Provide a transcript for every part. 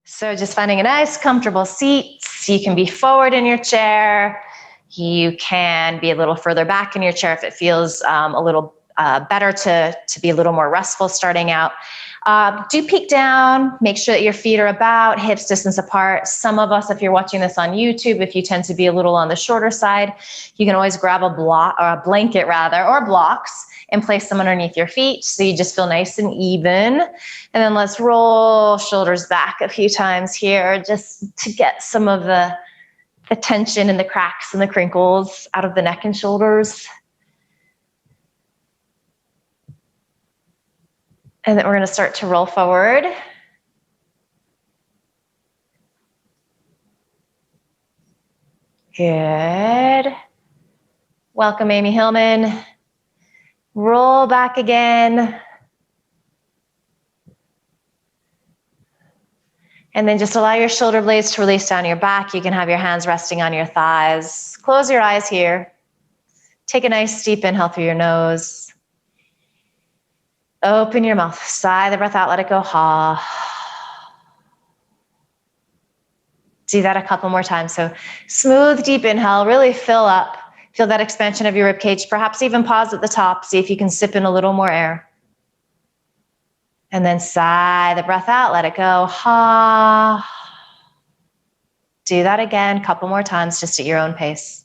So just finding a nice, comfortable seat. You can be forward in your chair. You can be a little further back in your chair if it feels a little better to be a little more restful starting out. Do peek down, make sure that your feet are about hips distance apart. Some of us, if you're watching this on YouTube, if you tend to be a little on the shorter side, you can always grab a block or a blanket rather, or blocks, and place them underneath your feet so you just feel nice and even. And then let's roll shoulders back a few times here just to get some of the tension and the cracks and the crinkles out of the neck and shoulders. And then we're going to start to roll forward. Good. Welcome, Amy Hillman. Roll back again. And then just allow your shoulder blades to release down your back. You can have your hands resting on your thighs. Close your eyes here. Take a nice deep inhale through your nose. Open your mouth. Sigh the breath out. Let it go. Ha. Do that a couple more times. So smooth, deep inhale. Really fill up. Feel that expansion of your rib cage. Perhaps even pause at the top. See if you can sip in a little more air. And then sigh the breath out. Let it go. Ha. Do that again. A couple more times just at your own pace.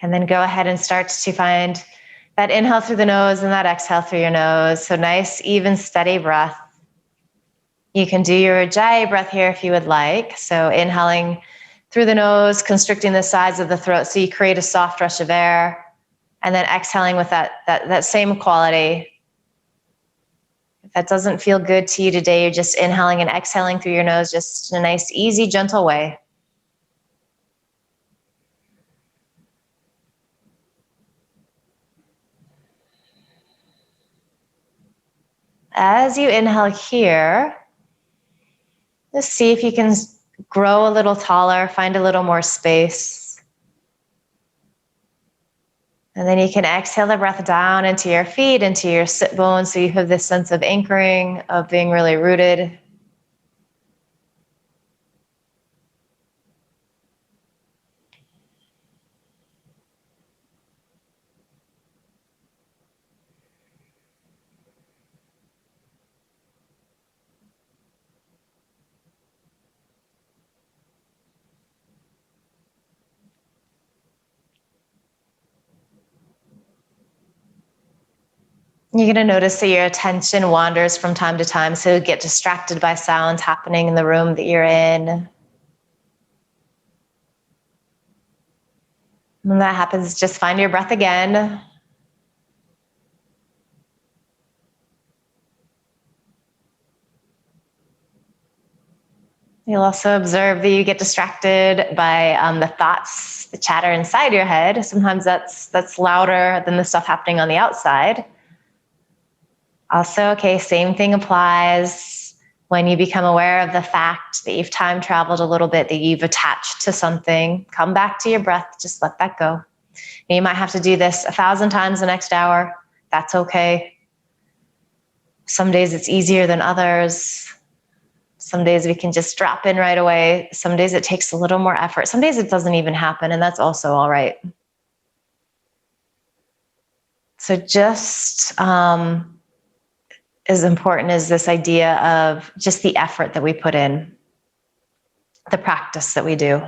And then go ahead and start to find that inhale through the nose and that exhale through your nose. So nice, even, steady breath. You can do your Ujjayi breath here if you would like. So inhaling through the nose, constricting the sides of the throat so you create a soft rush of air. And then exhaling with that same quality. If that doesn't feel good to you today, you're just inhaling and exhaling through your nose, just in a nice, easy, gentle way. As you inhale here, just see if you can grow a little taller, find a little more space. And then you can exhale the breath down into your feet, into your sit bones, so you have this sense of anchoring, of being really rooted. You're going to notice that your attention wanders from time to time, so get distracted by sounds happening in the room that you're in. When that happens, just find your breath again. You'll also observe that you get distracted by the thoughts, the chatter inside your head. Sometimes that's louder than the stuff happening on the outside. Also, okay, same thing applies when you become aware of the fact that you've time traveled a little bit, that you've attached to something. Come back to your breath, just let that go. And you might have to do this 1,000 times the next hour. That's okay. Some days it's easier than others. Some days we can just drop in right away. Some days it takes a little more effort. Some days it doesn't even happen, and that's also all right. So just as important as this idea of just the effort that we put in, the practice that we do.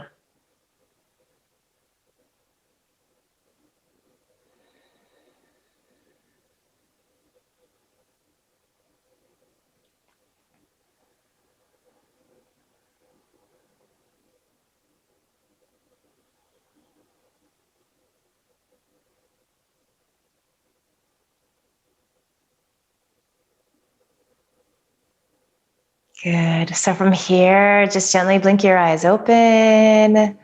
Good. So from here, just gently blink your eyes open, and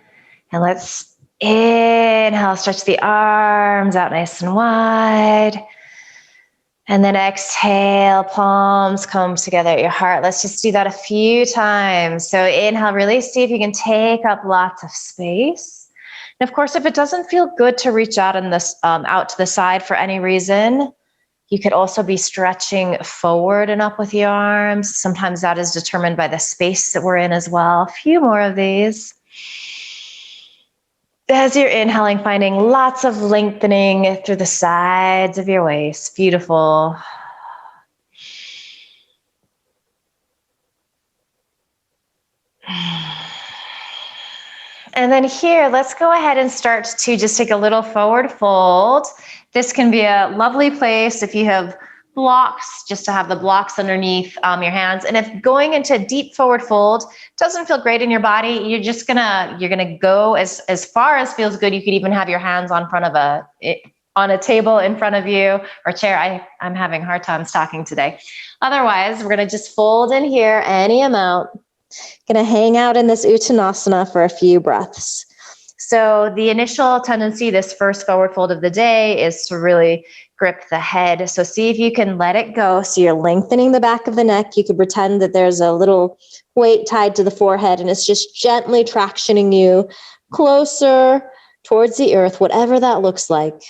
let's Inhale, stretch the arms out nice and wide. And then exhale, palms come together at your heart. Let's just do that a few times. So inhale, really see if you can take up lots of space. And of course, if it doesn't feel good to reach out in this out to the side for any reason, you could also be stretching forward and up with the arms. Sometimes that is determined by the space that we're in as well. A few more of these. As you're inhaling, finding lots of lengthening through the sides of your waist. Beautiful. And then here, let's go ahead and start to just take a little forward fold. This can be a lovely place if you have blocks, just to have the blocks underneath your hands. And if going into deep forward fold doesn't feel great in your body, you're gonna go as far as feels good. You could even have your hands on a table in front of you or chair. I'm having hard times talking today. Otherwise, we're gonna just fold in here any amount. Gonna hang out in this Uttanasana for a few breaths. So the initial tendency, this first forward fold of the day, is to really grip the head. So see if you can let it go. So you're lengthening the back of the neck. You could pretend that there's a little weight tied to the forehead and it's just gently tractioning you closer towards the earth, whatever that looks like.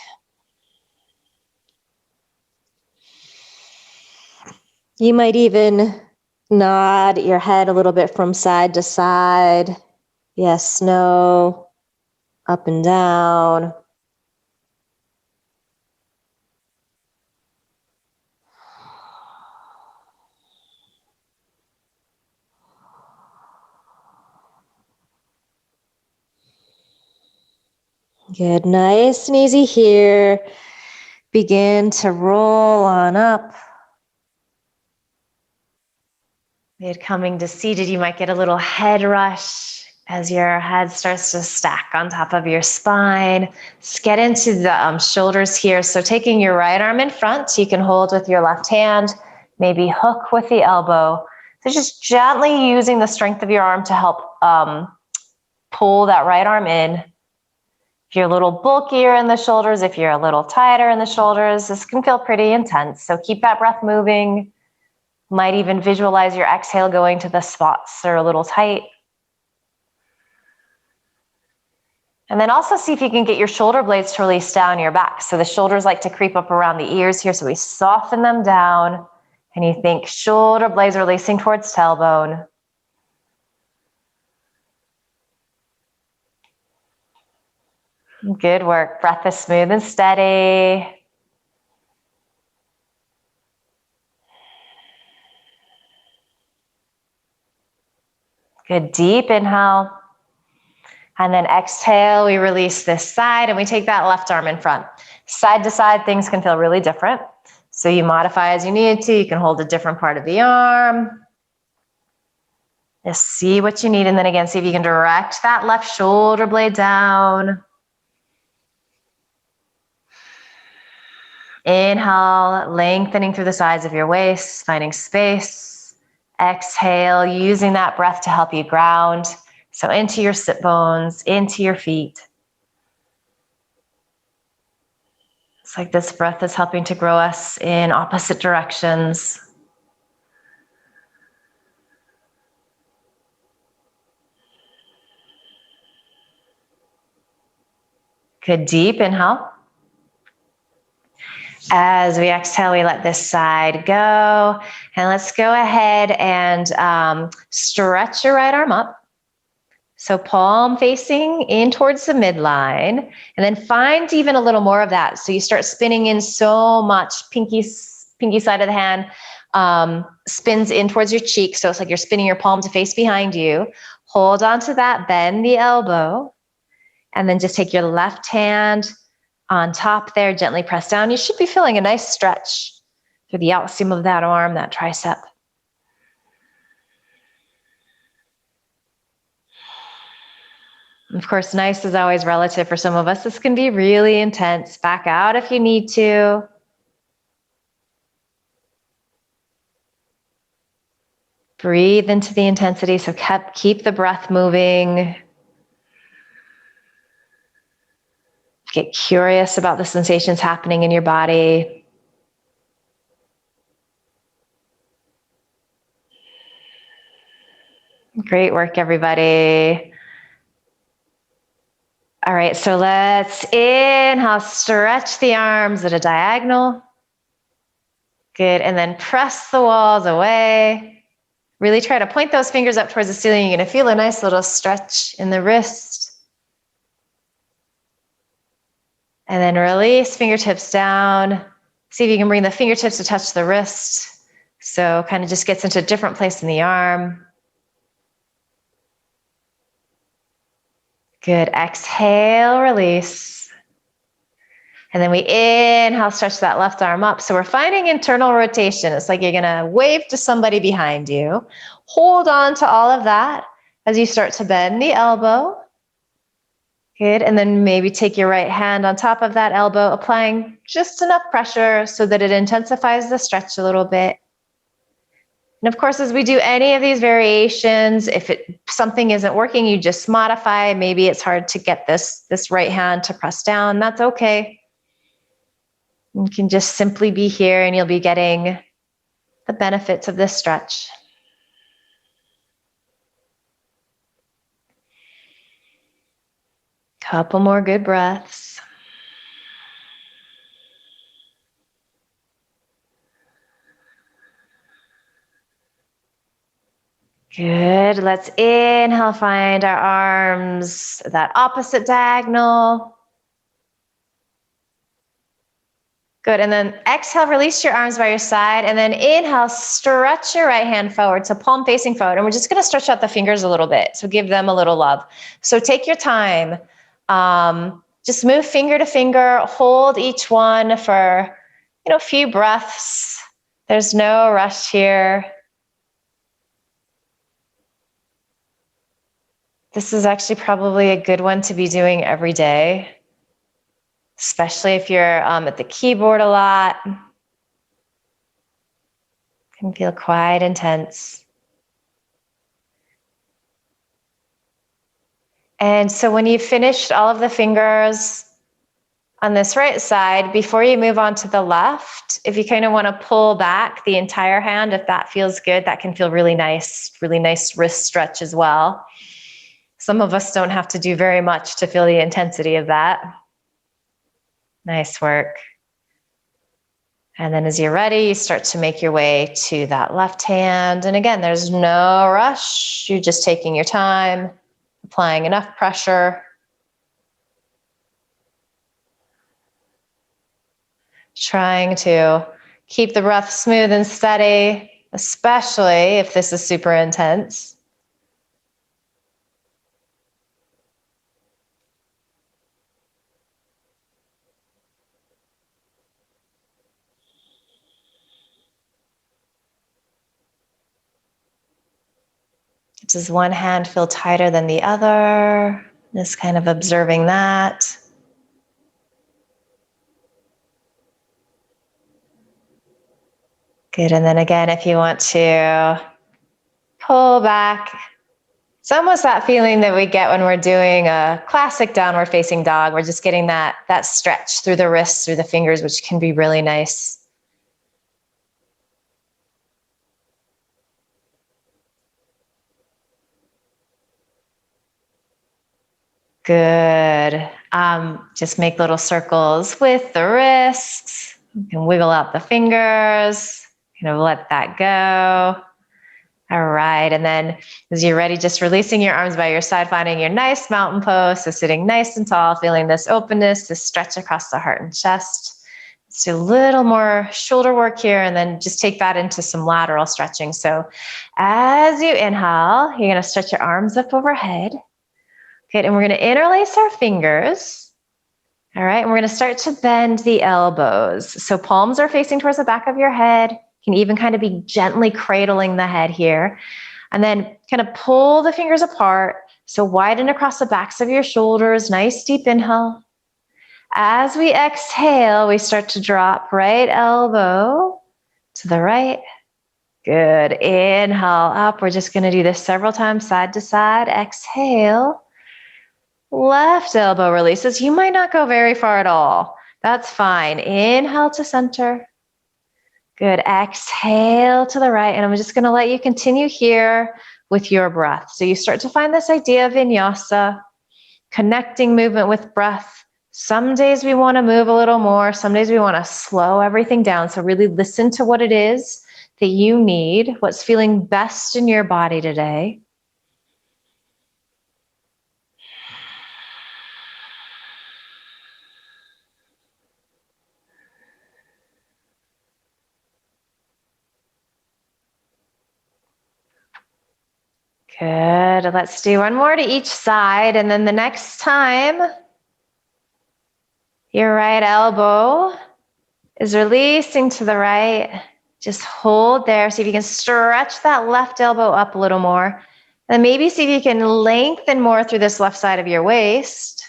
You might even nod your head a little bit from side to side. Yes, no, up and down. Good, nice and easy here. Begin to roll on up. Coming to seated, you might get a little head rush as your head starts to stack on top of your spine. Let's get into the shoulders here. So taking your right arm in front, you can hold with your left hand, maybe hook with the elbow. So just gently using the strength of your arm to help pull that right arm in. If you're a little bulkier in the shoulders, if you're a little tighter in the shoulders, this can feel pretty intense. So keep that breath moving. Might even visualize your exhale going to the spots that are a little tight. And then also see if you can get your shoulder blades to release down your back. So the shoulders like to creep up around the ears here, so we soften them down. And you think shoulder blades releasing towards tailbone. Good work. Breath is smooth and steady. Good, deep inhale. And then exhale, we release this side and we take that left arm in front. Side to side, things can feel really different. So you modify as you need to. You can hold a different part of the arm. Just see what you need. And then again, see if you can direct that left shoulder blade down. Inhale, lengthening through the sides of your waist, finding space. Exhale, using that breath to help you ground. So into your sit bones, into your feet. It's like this breath is helping to grow us in opposite directions. Good, deep inhale. As we exhale, we let this side go. And let's go ahead and stretch your right arm up. So palm facing in towards the midline. And then find even a little more of that. So you start spinning in so much. Pinky side of the hand spins in towards your cheek. So it's like you're spinning your palm to face behind you. Hold on to that, bend the elbow. And then just take your left hand on top there, gently press down. You should be feeling a nice stretch through the outseam of that arm, that tricep. Of course, nice is always relative for some of us. This can be really intense. Back out if you need to. Breathe into the intensity, so keep the breath moving. Get curious about the sensations happening in your body. Great work, everybody. All right, so let's inhale, stretch the arms at a diagonal. Good, and then press the walls away. Really try to point those fingers up towards the ceiling. You're gonna feel a nice little stretch in the wrist. And then release fingertips down. See if you can bring the fingertips to touch the wrist. So kind of just gets into a different place in the arm. Good, exhale, release. And then we inhale, stretch that left arm up. So we're finding internal rotation. It's like you're gonna wave to somebody behind you. Hold on to all of that as you start to bend the elbow. Good, and then maybe take your right hand on top of that elbow, applying just enough pressure so that it intensifies the stretch a little bit. And of course, as we do any of these variations, if something isn't working, you just modify. Maybe it's hard to get this right hand to press down. That's okay. You can just simply be here and you'll be getting the benefits of this stretch. Couple more good breaths. Good. Let's inhale, find our arms, that opposite diagonal. Good, and then exhale, release your arms by your side, and then inhale, stretch your right hand forward, so palm facing forward, and we're just gonna stretch out the fingers a little bit, so give them a little love. So take your time, just move finger to finger, hold each one for, a few breaths. There's no rush here. This is actually probably a good one to be doing every day, especially if you're at the keyboard a lot. It can feel quite intense. And so when you've finished all of the fingers on this right side, before you move on to the left, if you kind of want to pull back the entire hand, if that feels good, that can feel really nice wrist stretch as well. Some of us don't have to do very much to feel the intensity of that. Nice work. And then as you're ready, you start to make your way to that left hand. And again, there's no rush. You're just taking your time, applying enough pressure. Trying to keep the breath smooth and steady, especially if this is super intense. Does one hand feel tighter than the other? Just kind of observing that. Good, and then again, if you want to pull back, it's almost that feeling that we get when we're doing a classic downward facing dog. We're just getting that stretch through the wrists, through the fingers, which can be really nice. Good. Just make little circles with the wrists. You can wiggle out the fingers, kind of let that go. All right, and then as you're ready, just releasing your arms by your side, finding your nice mountain pose, so sitting nice and tall, feeling this openness, this stretch across the heart and chest. Let's do a little more shoulder work here, and then just take that into some lateral stretching. So as you inhale, you're gonna stretch your arms up overhead. Good, and we're gonna interlace our fingers. All right, and we're gonna start to bend the elbows. So palms are facing towards the back of your head. You can even kind of be gently cradling the head here. And then kind of pull the fingers apart. So widen across the backs of your shoulders, nice deep inhale. As we exhale, we start to drop right elbow to the right. Good, inhale up. We're just gonna do this several times, side to side. Exhale. Left elbow releases. You might not go very far at all. That's fine. Inhale to center. Good. Exhale to the right. And I'm just going to let you continue here with your breath. So you start to find this idea of vinyasa, connecting movement with breath. Some days we want to move a little more. Some days we want to slow everything down. So really listen to what it is that you need, what's feeling best in your body today. Good. Let's do one more to each side. And then the next time your right elbow is releasing to the right, just hold there. See if you can stretch that left elbow up a little more. And maybe see if you can lengthen more through this left side of your waist.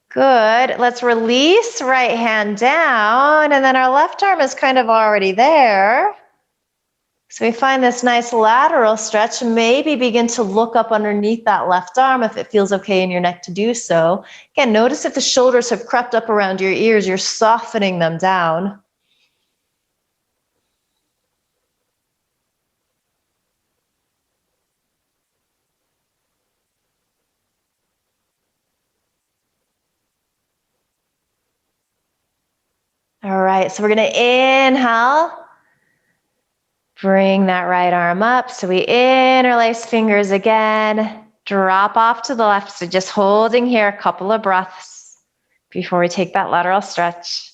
Good. Let's release right hand down. And then our left arm is kind of already there. So we find this nice lateral stretch. Maybe begin to look up underneath that left arm if it feels okay in your neck to do so. Again, notice if the shoulders have crept up around your ears, you're softening them down. All right, so we're going to inhale. Bring that right arm up. So we interlace fingers again. Drop off to the left. So just holding here a couple of breaths before we take that lateral stretch.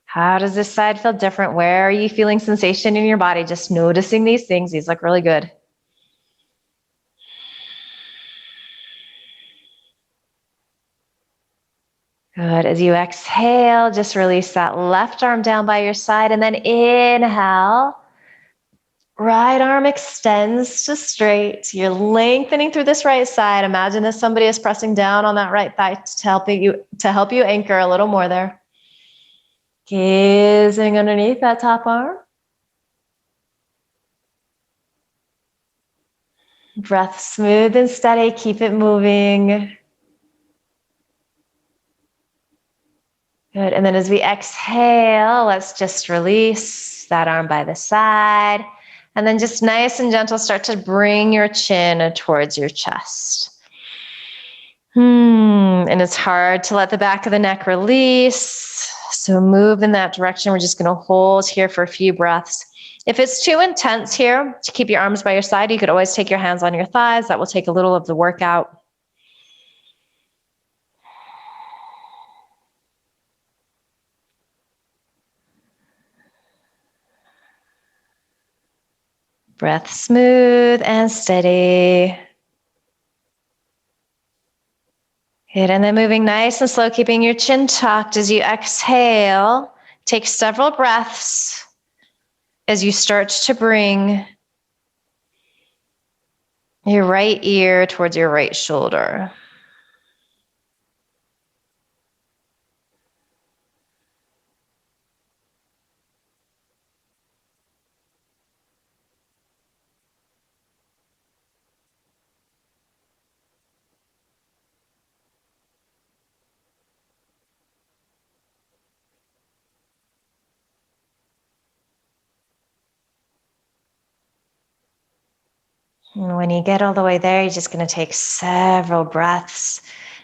How does this side feel different? Where are you feeling sensation in your body? Just noticing these things. These look really good. Good. As you exhale, just release that left arm down by your side and then inhale. Right arm extends to straight. You're lengthening through this right side. Imagine if somebody is pressing down on that right thigh to help you anchor a little more there. Gazing underneath that top arm. Breath smooth and steady. Keep it moving. Good. And then as we exhale, let's just release that arm by the side. And then just nice and gentle, start to bring your chin towards your chest. And it's hard to let the back of the neck release. So move in that direction. We're just going to hold here for a few breaths. If it's too intense here to keep your arms by your side, you could always take your hands on your thighs. That will take a little of the workout. Breath smooth and steady. Good, and then moving nice and slow, keeping your chin tucked as you exhale. Take several breaths as you start to bring your right ear towards your right shoulder. And when you get all the way there, you're just going to take several breaths.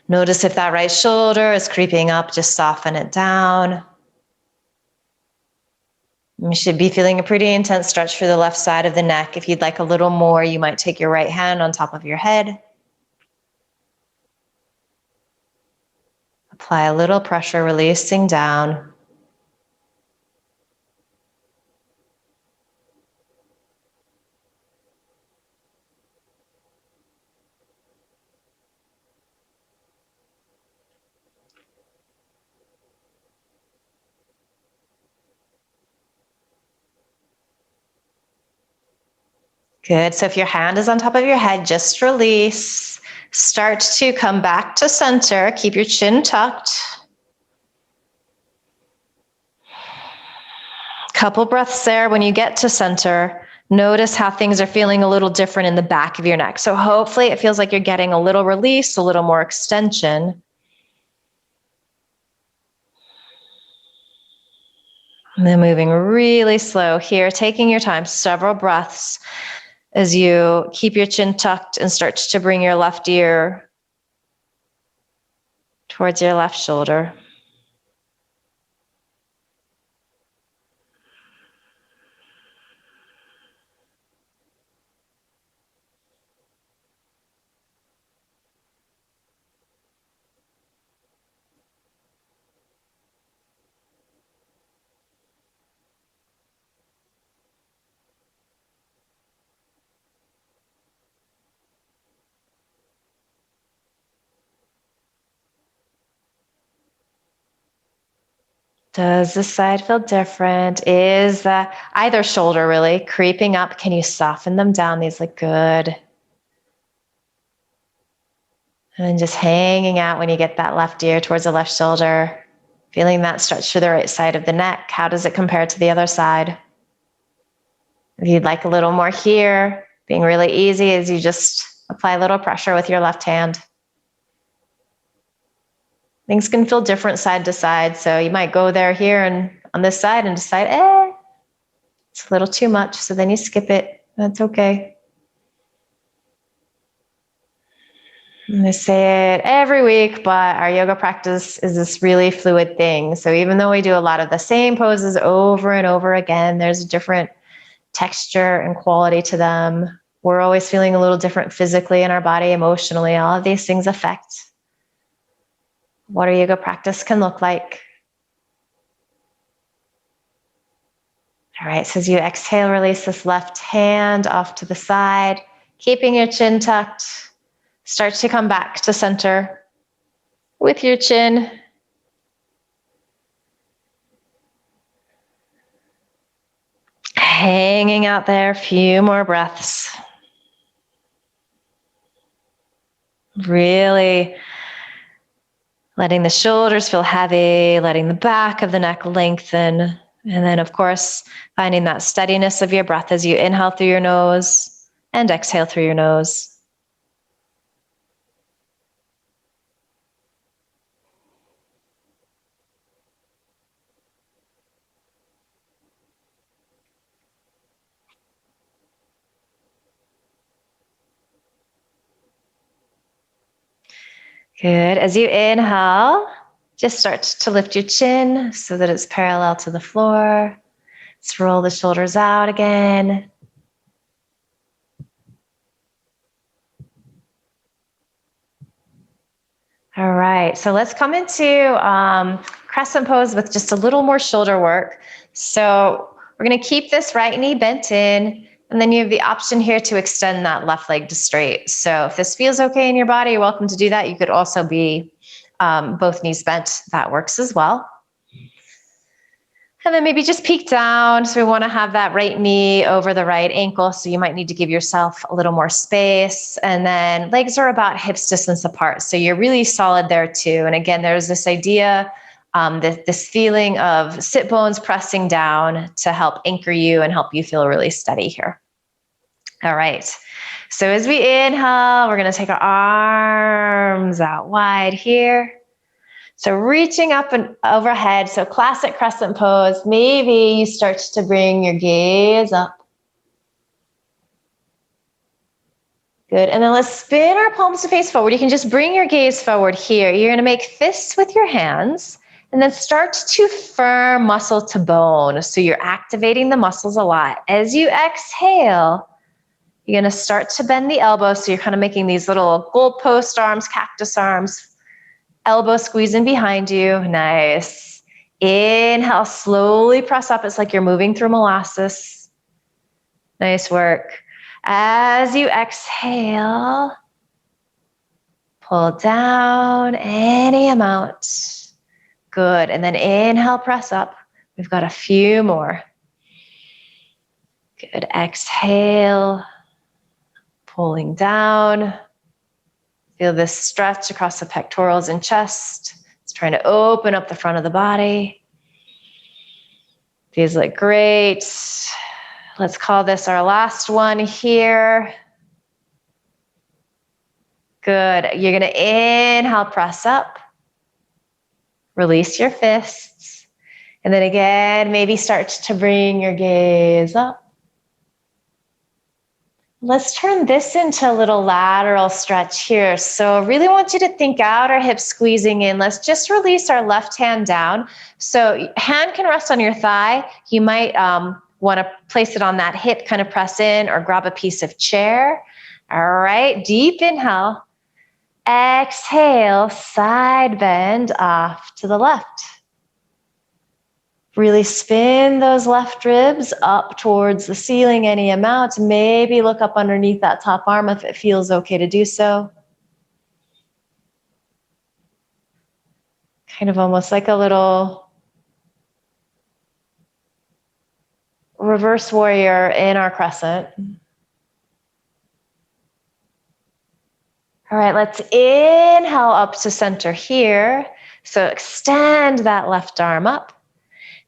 Notice if that right shoulder is creeping up, just soften it down. You should be feeling a pretty intense stretch for the left side of the neck. If you'd like a little more, you might take your right hand on top of your head. Apply a little pressure, releasing down. Good. So if your hand is on top of your head, just release. Start to come back to center. Keep your chin tucked. Couple breaths there. When you get to center, Notice how things are feeling a little different in the back of your neck. So hopefully it feels like you're getting a little release, a little more extension. And then moving really slow here, taking your time, several breaths as you keep your chin tucked and start to bring your left ear towards your left shoulder. Does this side feel different? Is either shoulder really creeping up? Can you soften them down? These look good. And then just hanging out when you get that left ear towards the left shoulder, feeling that stretch to the right side of the neck. How does it compare to the other side? If you'd like a little more here, being really easy as you just apply a little pressure with your left hand. Things can feel different side to side, so you might go there here and on this side and decide, it's a little too much, so then you skip it. That's okay. And I say it every week, but our yoga practice is this really fluid thing. So even though we do a lot of the same poses over and over again, there's a different texture and quality to them. We're always feeling a little different physically in our body, emotionally. All of these things affect what our yoga practice can look like. All right, so as you exhale, release this left hand off to the side, keeping your chin tucked. Start to come back to center with your chin. Hanging out there, a few more breaths. Really letting the shoulders feel heavy, letting the back of the neck lengthen. And then, of course, finding that steadiness of your breath as you inhale through your nose and exhale through your nose. Good. As you inhale, just start to lift your chin so that it's parallel to the floor. Let's roll the shoulders out again. All right, so let's come into crescent pose with just a little more shoulder work. So we're going to keep this right knee bent in, and then you have the option here to extend that left leg to straight. So if this feels okay in your body, you're welcome to do that. You could also be both knees bent. That works as well. And then maybe just peek down. So we want to have that right knee over the right ankle. So you might need to give yourself a little more space. And then legs are about hips distance apart. So you're really solid there too. And again, there's this idea, this feeling of sit bones pressing down to help anchor you and help you feel really steady here. All right. So as we inhale, we're going to take our arms out wide here. So reaching up and overhead, so classic crescent pose. Maybe you start to bring your gaze up. Good, and then let's spin our palms to face forward. You can just bring your gaze forward here. You're gonna make fists with your hands and then start to firm muscle to bone. So you're activating the muscles a lot. As you exhale, you're gonna start to bend the elbows. So you're kind of making these little goalpost arms, cactus arms, elbow squeezing behind you. Nice. Inhale, slowly press up. It's like you're moving through molasses. Nice work. As you exhale, pull down any amount. Good. And then inhale, press up. We've got a few more. Good. Exhale, pulling down. Feel this stretch across the pectorals and chest. It's trying to open up the front of the body. These look great. Let's call this our last one here. Good. You're going to inhale, press up. Release your fists. And then again, maybe start to bring your gaze up. Let's turn this into a little lateral stretch here. So I really want you to think out our hips squeezing in. Let's just release our left hand down. So hand can rest on your thigh. You might want to place it on that hip, kind of press in, or grab a piece of chair. All right, deep inhale. Exhale, side bend off to the left. Really spin those left ribs up towards the ceiling any amount. Maybe look up underneath that top arm if it feels okay to do so. Kind of almost like a little reverse warrior in our crescent. All right, let's inhale up to center here. So extend that left arm up.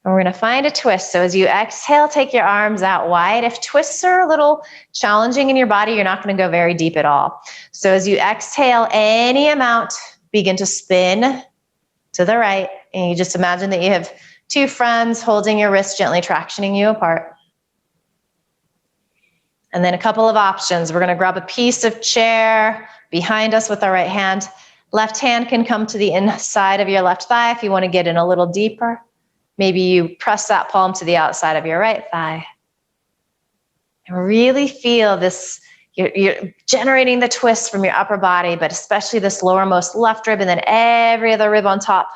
And we're going to find a twist. So as you exhale, take your arms out wide. If twists are a little challenging in your body, you're not going to go very deep at all. So as you exhale any amount, begin to spin to the right. And you just imagine that you have two friends holding your wrist, gently tractioning you apart. And then a couple of options. We're going to grab a piece of chair behind us with our right hand. Left hand can come to the inside of your left thigh if you want to get in a little deeper. Maybe you press that palm to the outside of your right thigh. And really feel this, you're generating the twist from your upper body, but especially this lowermost left rib, and then every other rib on top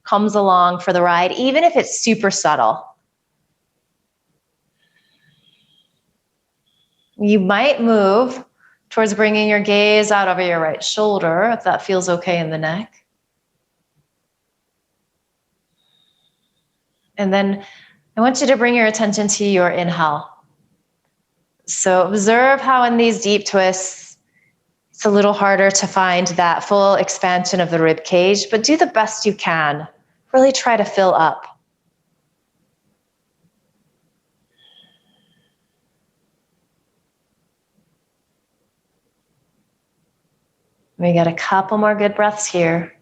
comes along for the ride, even if it's super subtle. You might move towards bringing your gaze out over your right shoulder, if that feels okay in the neck. And then I want you to bring your attention to your inhale. So observe how in these deep twists, it's a little harder to find that full expansion of the rib cage, but do the best you can. Really try to fill up. We got a couple more good breaths here.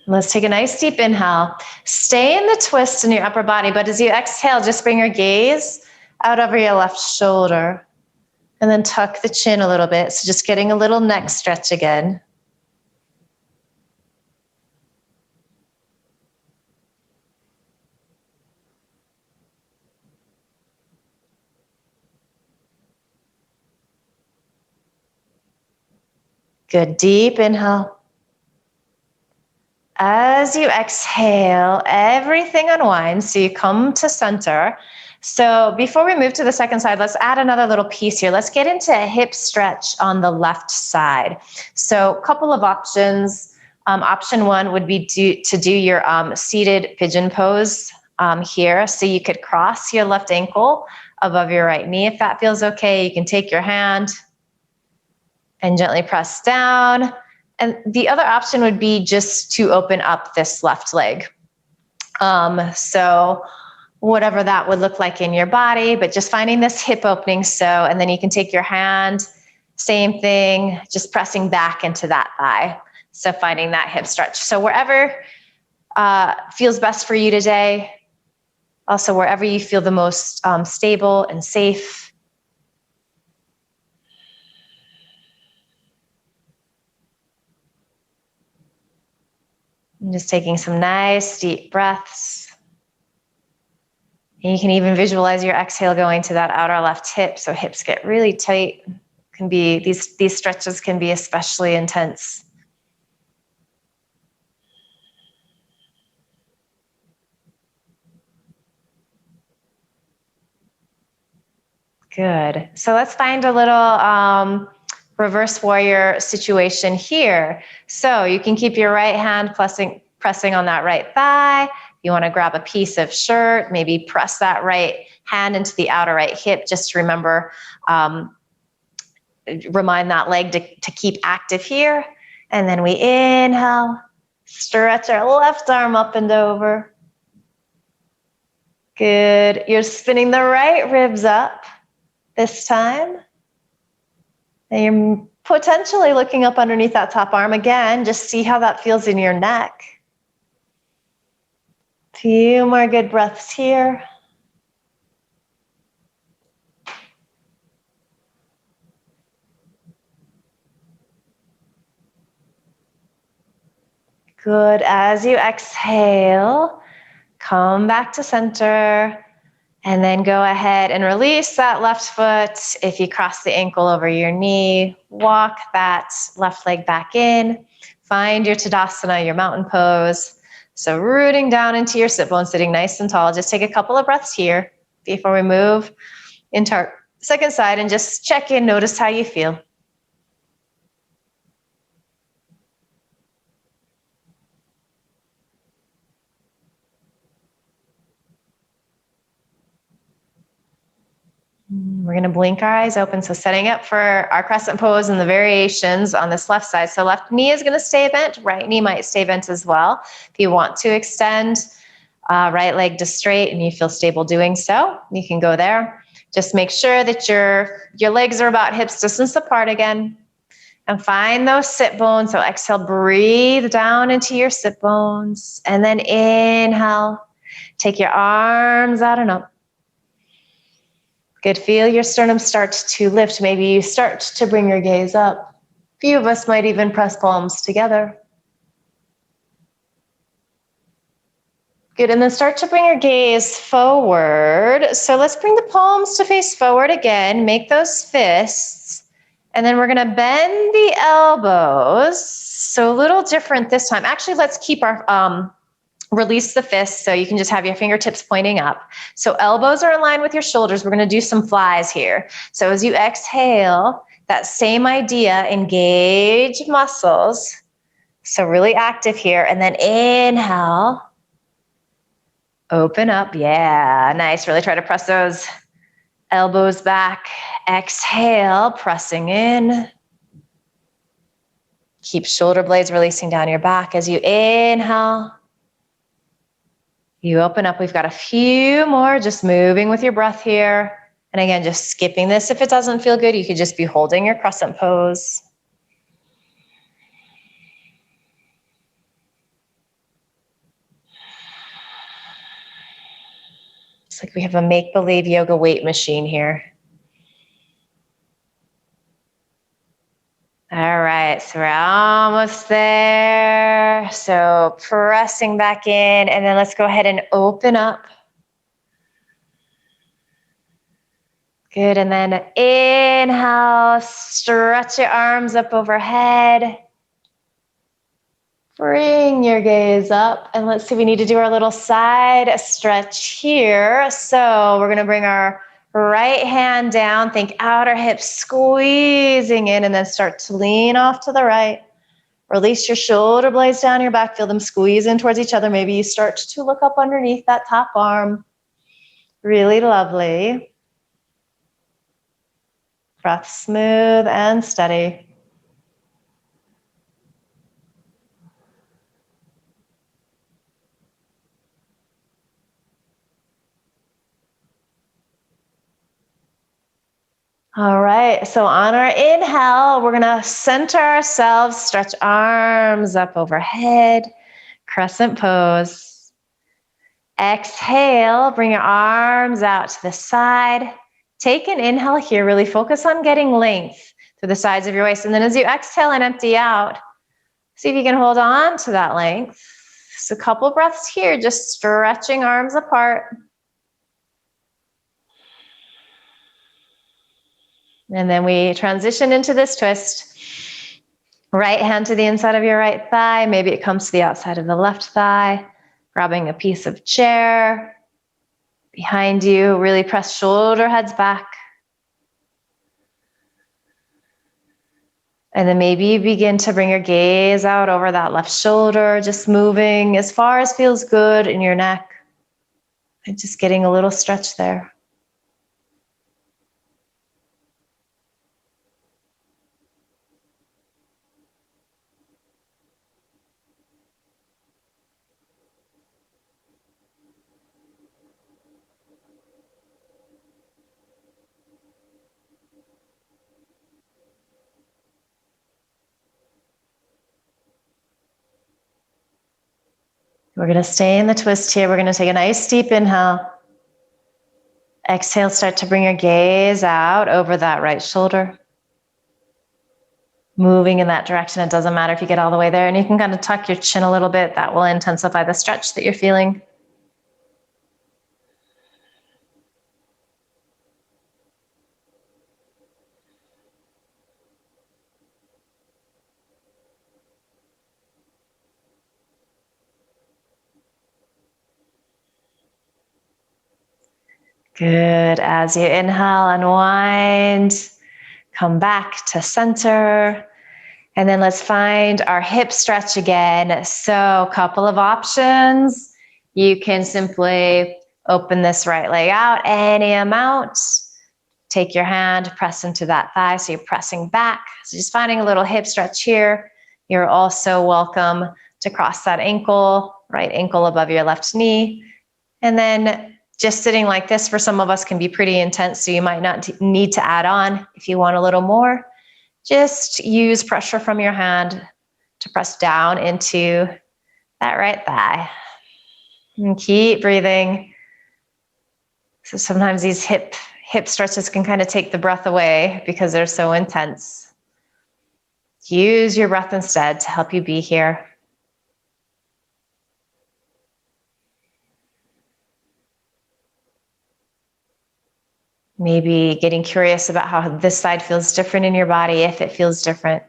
Let's take a nice deep inhale. Stay in the twist in your upper body, but as you exhale, just bring your gaze out over your left shoulder and then tuck the chin a little bit. So just getting a little neck stretch again. Good, deep inhale. As you exhale, everything unwinds, so you come to center. So before we move to the second side, let's add another little piece here. Let's get into a hip stretch on the left side. So a couple of options. Option one would be to do your seated pigeon pose here. So you could cross your left ankle above your right knee. If that feels okay, you can take your hand and gently press down. And the other option would be just to open up this left leg. So whatever that would look like in your body, but just finding this hip opening. So, and then you can take your hand, same thing, just pressing back into that thigh. So finding that hip stretch. So wherever feels best for you today, also wherever you feel the most stable and safe. And just taking some nice deep breaths. And you can even visualize your exhale going to that outer left hip, so hips get really tight. Can be these stretches can be especially intense. Good. So let's find a little reverse warrior situation here. So you can keep your right hand pressing on that right thigh. You want to grab a piece of shirt, maybe press that right hand into the outer right hip. Just remember, remind that leg to keep active here. And then we inhale, stretch our left arm up and over. Good. You're spinning the right ribs up this time. And you're potentially looking up underneath that top arm again. Just see how that feels in your neck. Few more good breaths here. Good. As you exhale, come back to center. And then go ahead and release that left foot. If you cross the ankle over your knee, walk that left leg back in. Find your Tadasana, your mountain pose. So rooting down into your sit bone, sitting nice and tall. Just take a couple of breaths here before we move into our second side and just check in, notice how you feel. We're going to blink our eyes open. So setting up for our crescent pose and the variations on this left side. So left knee is going to stay bent. Right knee might stay bent as well. If you want to extend right leg to straight and you feel stable doing so, you can go there. Just make sure that your legs are about hips distance apart again. And find those sit bones. So exhale, breathe down into your sit bones. And then inhale. Take your arms out and up. Good. Feel your sternum start to lift. Maybe you start to bring your gaze up. A few of us might even press palms together. Good. And then start to bring your gaze forward. So let's bring the palms to face forward again. Make those fists. And then we're going to bend the elbows. So a little different this time. Actually, let's keep our release the fists so you can just have your fingertips pointing up. So elbows are in line with your shoulders. We're going to do some flies here. So as you exhale, that same idea, engage muscles. So really active here. And then inhale, open up. Yeah, nice. Really try to press those elbows back. Exhale, pressing in. Keep shoulder blades releasing down your back as you inhale. You open up. We've got a few more, just moving with your breath here. And again, just skipping this. If it doesn't feel good, you could just be holding your crescent pose. It's like we have a make-believe yoga weight machine here. All right, so we're almost there. So pressing back in, and then let's go ahead and open up. Good, and then inhale, stretch your arms up overhead. Bring your gaze up, and let's see, we need to do our little side stretch here. So we're gonna bring our right hand down, think outer hips squeezing in, and then start to lean off to the right. Release your shoulder blades down your back, feel them squeeze in towards each other. Maybe you start to look up underneath that top arm. Really lovely. Breath smooth and steady. All right, so on our inhale, we're gonna center ourselves, stretch arms up overhead, crescent pose. Exhale, bring your arms out to the side. Take an inhale here, really focus on getting length through the sides of your waist. And then as you exhale and empty out, see if you can hold on to that length. So a couple breaths here, just stretching arms apart. And then we transition into this twist. Right hand to the inside of your right thigh. Maybe it comes to the outside of the left thigh. Grabbing a piece of chair. Behind you, really press shoulder heads back. And then maybe you begin to bring your gaze out over that left shoulder, just moving as far as feels good in your neck. And just getting a little stretch there. We're going to stay in the twist here. We're going to take a nice deep inhale. Exhale, start to bring your gaze out over that right shoulder. Moving in that direction. It doesn't matter if you get all the way there, and you can kind of tuck your chin a little bit. That will intensify the stretch that you're feeling. Good. As you inhale, unwind, come back to center. And then let's find our hip stretch again. So a couple of options. You can simply open this right leg out any amount. Take your hand, press into that thigh, so you're pressing back. So just finding a little hip stretch here. You're also welcome to cross that ankle, right ankle above your left knee. And then just sitting like this for some of us can be pretty intense, so you might not need to add on. If you want a little more, just use pressure from your hand to press down into that right thigh. And keep breathing. So sometimes these hip stretches can kind of take the breath away because they're so intense. Use your breath instead to help you be here. Maybe getting curious about how this side feels different in your body, if it feels different.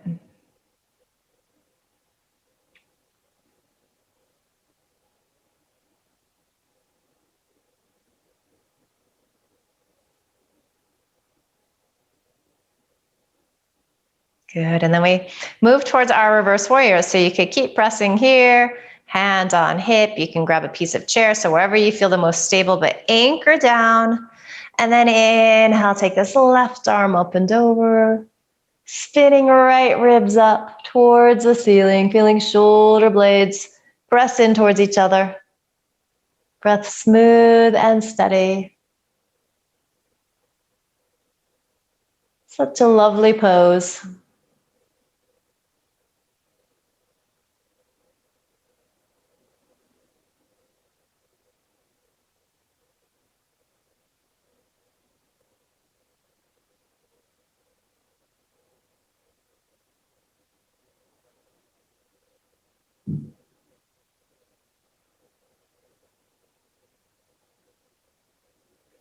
Good, and then we move towards our reverse warrior. So you could keep pressing here, hand on hip. You can grab a piece of chair, so wherever you feel the most stable, but anchor down. And then inhale, take this left arm up and over, spinning right ribs up towards the ceiling, feeling shoulder blades press in towards each other. Breath smooth and steady. Such a lovely pose.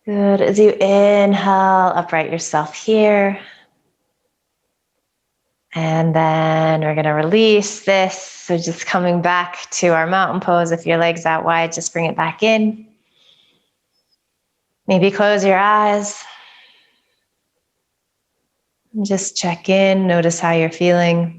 Good. As you inhale, upright yourself here. And then we're going to release this. So just coming back to our mountain pose. If your leg's out wide, just bring it back in. Maybe close your eyes. And just check in. Notice how you're feeling.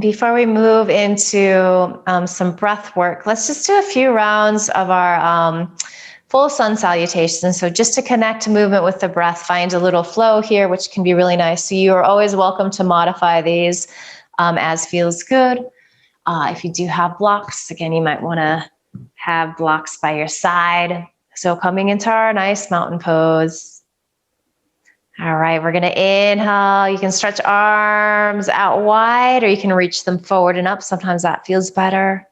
Before we move into some breath work, let's just do a few rounds of our full sun salutation. So just to connect to movement with the breath, find a little flow here, which can be really nice. So you are always welcome to modify these as feels good. If you do have blocks, again, you might want to have blocks by your side. So coming into our nice mountain pose. All right, we're gonna inhale. You can stretch arms out wide, or you can reach them forward and up. Sometimes that feels better.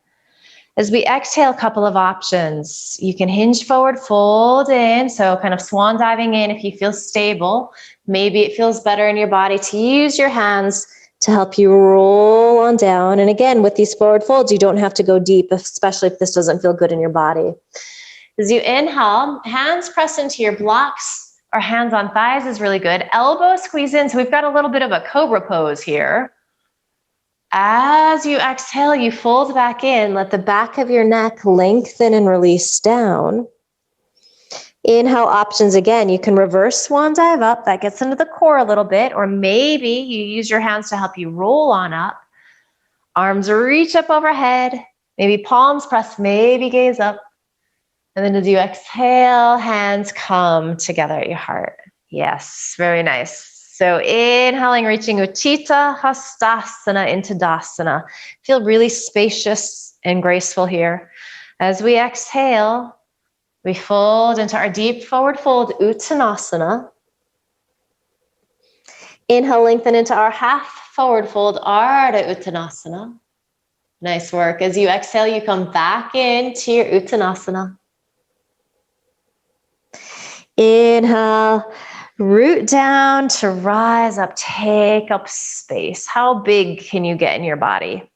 As we exhale, a couple of options. You can hinge forward, fold in, so kind of swan diving in if you feel stable. Maybe it feels better in your body to use your hands to help you roll on down. And again, with these forward folds, you don't have to go deep, especially if this doesn't feel good in your body. As you inhale, hands press into your blocks, or hands on thighs is really good. Elbows squeeze in, so we've got a little bit of a cobra pose here. As you exhale, you fold back in. Let the back of your neck lengthen and release down. Inhale, options again. You can reverse swan dive up. That gets into the core a little bit, or maybe you use your hands to help you roll on up. Arms reach up overhead. Maybe palms press, maybe gaze up. And then as you exhale, hands come together at your heart. Yes, very nice. So inhaling, reaching Utthita Hastasana into Dasana. Feel really spacious and graceful here. As we exhale, we fold into our deep forward fold, Uttanasana. Inhale, lengthen into our half forward fold, Ardha Uttanasana. Nice work. As you exhale, you come back into your Uttanasana. Inhale, root down to rise up, take up space. How big can you get in your body?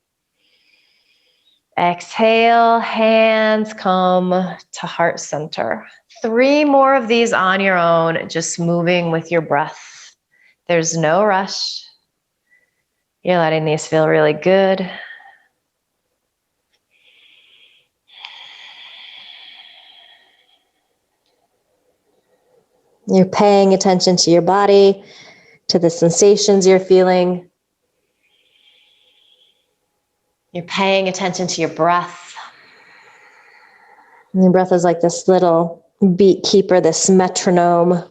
Exhale, hands come to heart center. 3 more of these on your own, just moving with your breath. There's no rush. You're letting these feel really good. You're paying attention to your body, to the sensations you're feeling. You're paying attention to your breath. And your breath is like this little beat keeper, this metronome.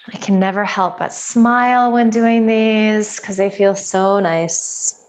I can never help but smile when doing these because they feel so nice.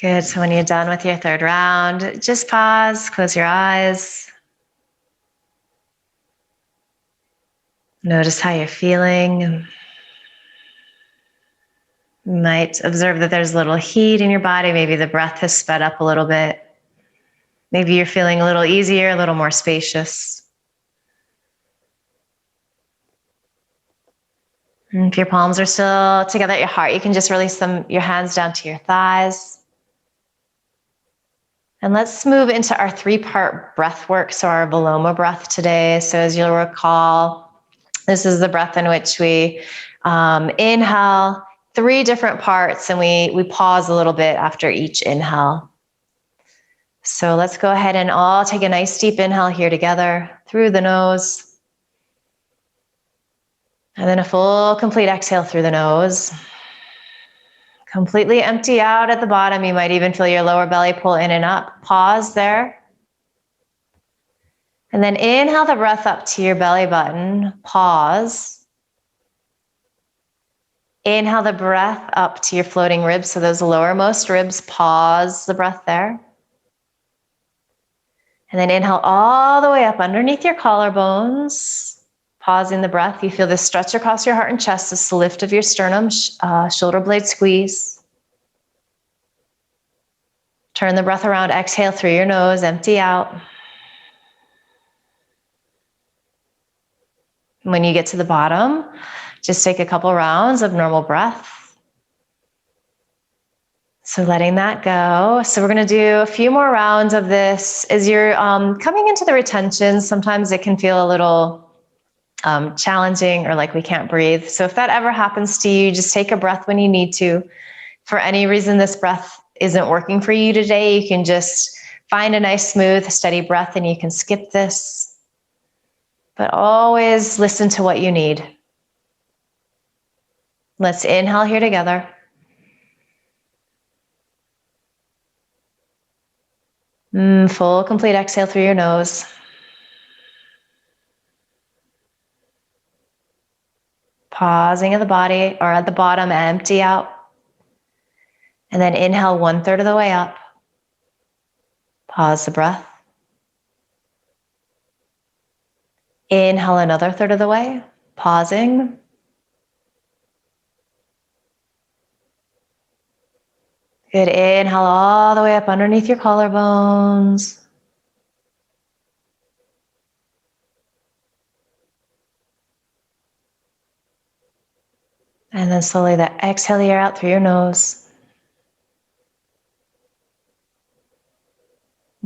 Good. So when you're done with your third round, just pause, close your eyes. Notice how you're feeling. You might observe that there's a little heat in your body. Maybe the breath has sped up a little bit. Maybe you're feeling a little easier, a little more spacious. And if your palms are still together at your heart, you can just release your hands down to your thighs. And let's move into our 3-part breath work, so our Viloma breath today. So as you'll recall, this is the breath in which we inhale 3 different parts, and we pause a little bit after each inhale. So let's go ahead and all take a nice deep inhale here together through the nose. And then a full, complete exhale through the nose. Completely empty out at the bottom. You might even feel your lower belly pull in and up. Pause there. And then inhale the breath up to your belly button. Pause. Inhale the breath up to your floating ribs. So those lowermost ribs, pause the breath there. And then inhale all the way up underneath your collarbones. Pausing the breath. You feel this stretch across your heart and chest, this lift of your sternum, shoulder blade squeeze. Turn the breath around, exhale through your nose, empty out. When you get to the bottom, just take a couple rounds of normal breath. So letting that go. So we're going to do a few more rounds of this. As you're coming into the retention, sometimes it can feel a little challenging or like we can't breathe. So if that ever happens to you, just take a breath when you need to. For any reason this breath isn't working for you today, you can just find a nice, smooth, steady breath and you can skip this. But always listen to what you need. Let's inhale here together. Full, complete exhale through your nose. Pausing at the body or at the bottom, empty out. And then inhale 1/3 of the way up. Pause the breath. Inhale another third of the way, pausing. Good, inhale all the way up underneath your collarbones. And then slowly exhale the air out through your nose.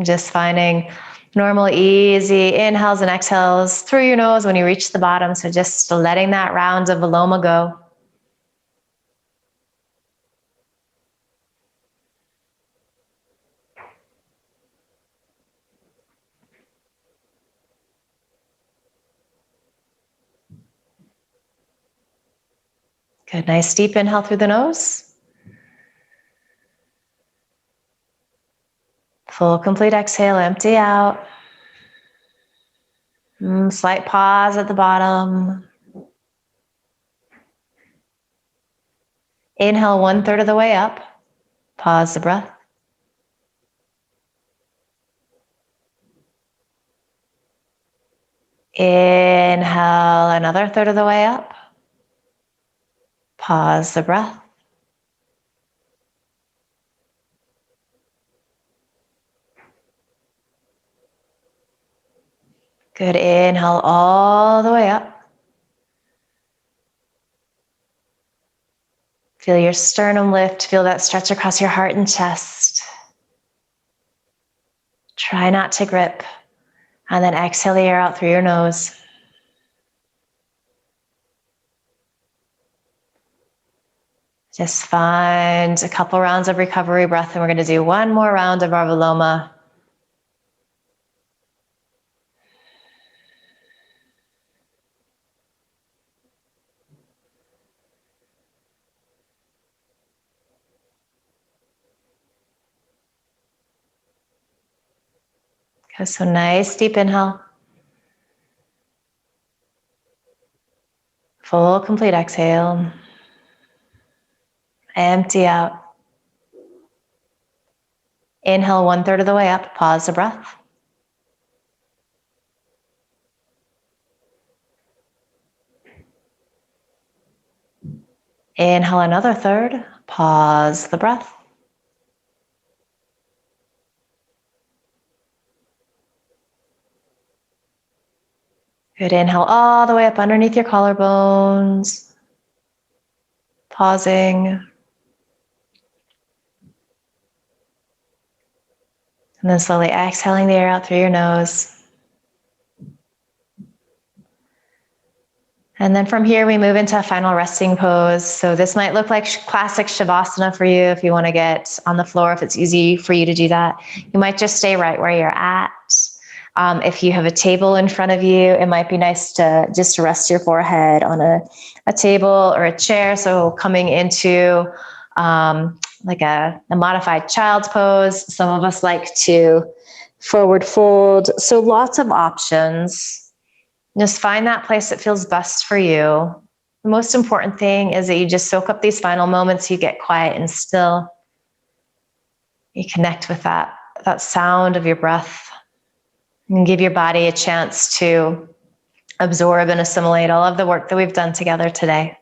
Just finding normal, easy inhales and exhales through your nose when you reach the bottom. So just letting that round of Viloma go. Good, nice deep inhale through the nose. Full complete exhale, empty out. Slight pause at the bottom. Inhale 1/3 of the way up. Pause the breath. Inhale another third of the way up. Pause the breath. Good, inhale all the way up. Feel your sternum lift, feel that stretch across your heart and chest. Try not to grip. And then exhale the air out through your nose. Just find a couple rounds of recovery breath, and we're going to do one more round of our Viloma. Okay, so nice deep inhale. Full complete exhale. Empty out. Inhale 1/3 of the way up. Pause the breath. Inhale another third. Pause the breath. Good, inhale all the way up underneath your collarbones. Pausing. And then slowly exhaling the air out through your nose. And then from here, we move into a final resting pose. So this might look like classic Shavasana for you if you want to get on the floor, if it's easy for you to do that. You might just stay right where you're at. If you have a table in front of you, it might be nice to just rest your forehead on a table or a chair. So coming into like a modified child's pose. Some of us like to forward fold. So lots of options. Just find that place that feels best for you. The most important thing is that you just soak up these final moments, you get quiet and still. You connect with that sound of your breath and give your body a chance to absorb and assimilate all of the work that we've done together today.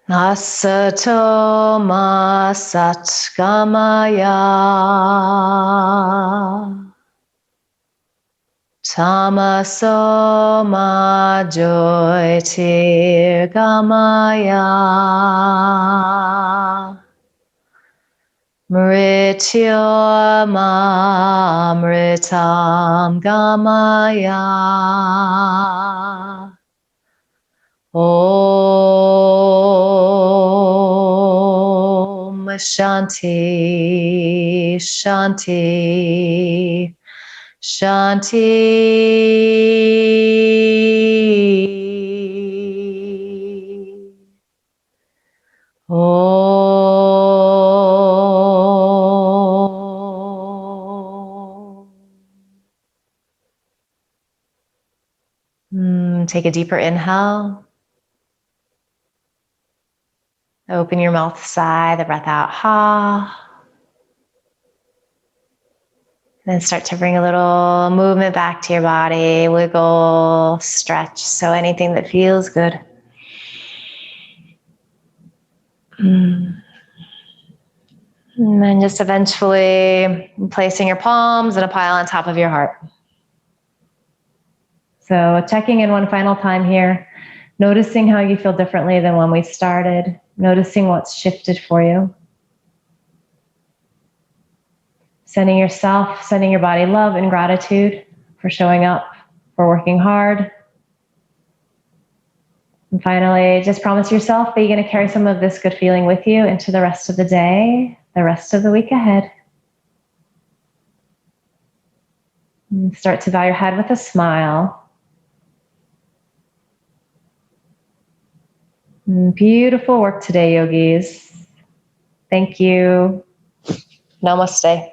Asato ma satgamaya. Tamaso ma jyotirgamaya. Mrityamamritam gamaya. Om Shanti Shanti Shanti. Take a deeper inhale. Open your mouth, sigh the breath out, ha. Then start to bring a little movement back to your body, wiggle, stretch. So anything that feels good. And then just eventually placing your palms in a pile on top of your heart. So checking in one final time here, noticing how you feel differently than when we started, noticing what's shifted for you. Sending yourself, sending your body love and gratitude for showing up, for working hard. And finally, just promise yourself that you're going to carry some of this good feeling with you into the rest of the day, the rest of the week ahead. And start to bow your head with a smile. Beautiful work today, yogis. Thank you. Namaste.